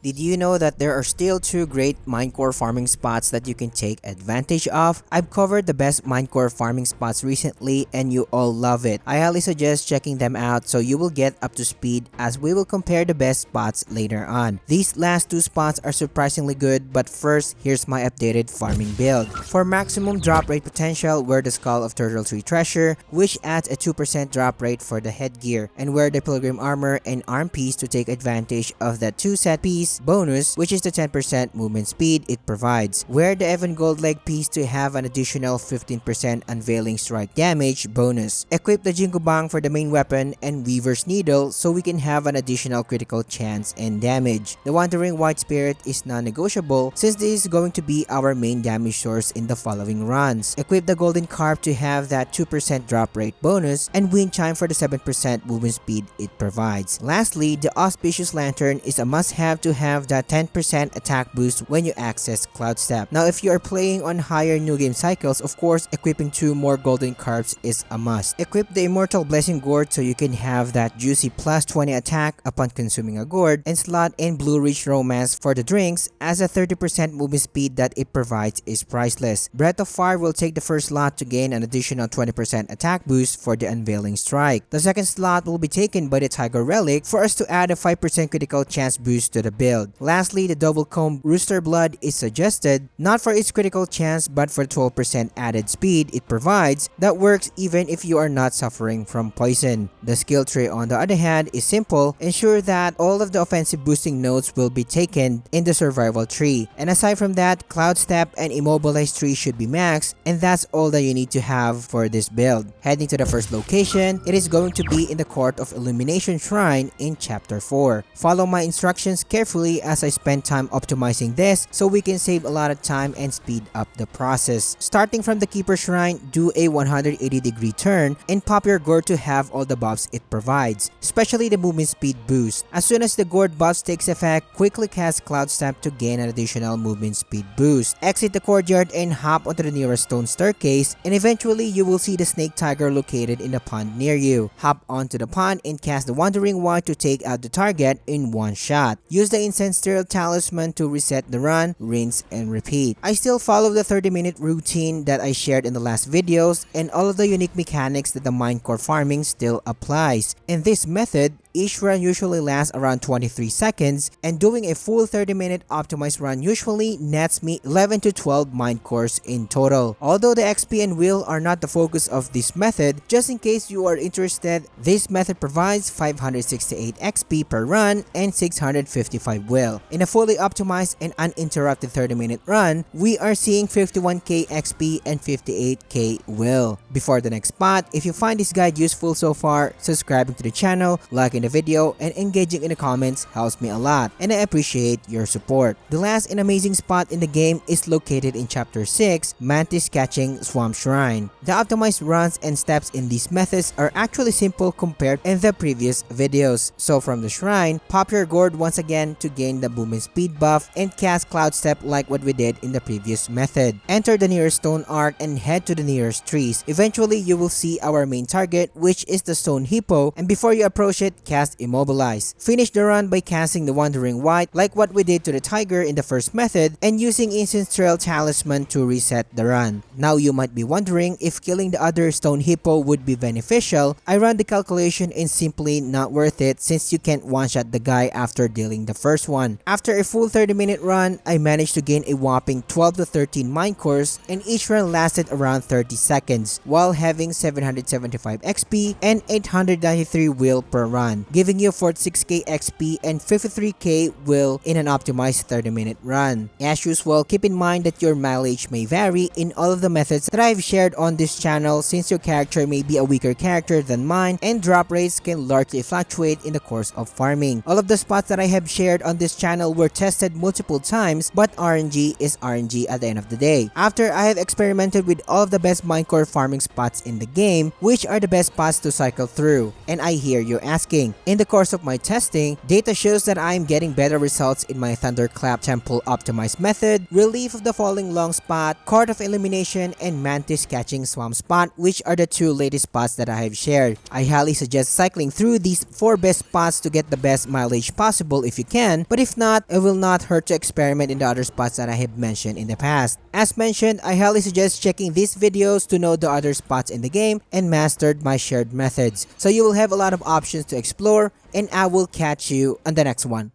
Did you know that there are still two great minecore farming spots that you can take advantage of? I've covered the best minecore farming spots recently and you all love it. I highly suggest checking them out so you will get up to speed as we will compare the best spots later on. These last two spots are surprisingly good, but first, here's my updated farming build. For maximum drop rate potential, wear the Skull of Turtle Tree Treasure, which adds a 2% drop rate for the headgear, and wear the Pilgrim Armor and Arm Piece to take advantage of the 2 set piece bonus, which is the 10% movement speed it provides. Wear the Evan Gold Leg Piece to have an additional 15% unveiling strike damage bonus. Equip the Jingu Bang for the main weapon and Weaver's Needle so we can have an additional critical chance and damage. The Wandering White Spirit is non-negotiable since this is going to be our main damage source in the following runs. Equip the Golden Carp to have that 2% drop rate bonus and Wind Chime for the 7% movement speed it provides. Lastly, the Auspicious Lantern is a must-have to have that 10% attack boost when you access Cloud Step. Now, if you are playing on higher new game cycles, of course, equipping 2 more Golden Carps is a must. Equip the Immortal Blessing Gourd so you can have that juicy plus 20 attack upon consuming a gourd, and slot in Blue Ridge Romance for the drinks as a 30% movement speed that it provides is priceless. Breath of Fire will take the first slot to gain an additional 20% attack boost for the Unveiling Strike. The second slot will be taken by the Tiger Relic for us to add a 5% critical chance boost to the build. Lastly, the Double Comb Rooster Blood is suggested, not for its critical chance but for 12% added speed it provides that works even if you are not suffering from poison. The skill tree on the other hand is simple. Ensure that all of the offensive boosting nodes will be taken in the survival tree. And aside from that, Cloud Step and Immobilize tree should be maxed, and that's all that you need to have for this build. Heading to the first location, it is going to be in the Court of Illumination Shrine in Chapter 4. Follow my instructions carefully as I spend time optimizing this so we can save a lot of time and speed up the process. Starting from the Keeper Shrine, do a 180-degree turn and pop your gourd to have all the buffs it provides, especially the movement speed boost. As soon as the gourd buff takes effect, quickly cast Cloud Step to gain an additional movement speed boost. Exit the courtyard and hop onto the nearest stone staircase, and eventually you will see the Snake Tiger located in the pond near you. Hop onto the pond and cast the Wandering White to take out the target in one shot. Use the Incendiary Talisman to reset the run, rinse, and repeat. I still follow the 30-minute routine that I shared in the last videos, and all of the unique mechanics that the minecore farming still applies. In this method, each run usually lasts around 23 seconds, and doing a full 30-minute optimized run usually nets me 11 to 12 minecores in total. Although the XP and will are not the focus of this method, just in case you are interested, this method provides 568 XP per run and 655 will. In a fully optimized and uninterrupted 30-minute run, we are seeing 51k XP and 58k will. Before the next spot, if you find this guide useful so far, subscribing to the channel, liking the video, and engaging in the comments helps me a lot, and I appreciate your support. The last and amazing spot in the game is located in Chapter 6, Mantis Catching Swamp Shrine. The optimized runs and steps in these methods are actually simple compared in the previous videos. So from the shrine, pop your gourd once again to gain the movement speed buff and cast Cloud Step like what we did in the previous method. Enter the nearest stone arc and head to the nearest trees. Eventually, you will see our main target, which is the Stone Hippo, and before you approach it, cast Immobilize. Finish the run by casting the Wandering White like what we did to the tiger in the first method and using Incendiary Talisman to reset the run. Now you might be wondering if killing the other Stone Hippo would be beneficial. I ran the calculation and simply not worth it since you can't one-shot the guy after dealing the first one. After a full 30-minute run, I managed to gain a whopping 12 to 13 minecores, and each run lasted around 30 seconds while having 775 XP and 893 will per run, giving you 46k XP and 53k will in an optimized 30-minute run. As usual, keep in mind that your mileage may vary in all of the methods that I've shared on this channel since your character may be a weaker character than mine and drop rates can largely fluctuate in the course of farming. All of the spots that I have shared on this channel were tested multiple times, but RNG is RNG at the end of the day. After I have experimented with all of the best minecore farming spots in the game, which are the best spots to cycle through? And I hear you're asking, testing. In the course of my testing, data shows that I am getting better results in my Thunderclap Temple optimized method, Relief of the Falling Long spot, Court of Elimination, and Mantis Catching Swamp spot, which are the 2 latest spots that I have shared. I highly suggest cycling through these 4 best spots to get the best mileage possible if you can, but if not, it will not hurt to experiment in the other spots that I have mentioned in the past. As mentioned, I highly suggest checking these videos to know the other spots in the game and mastered my shared methods. So you will have a lot of options to explore, and I will catch you on the next one.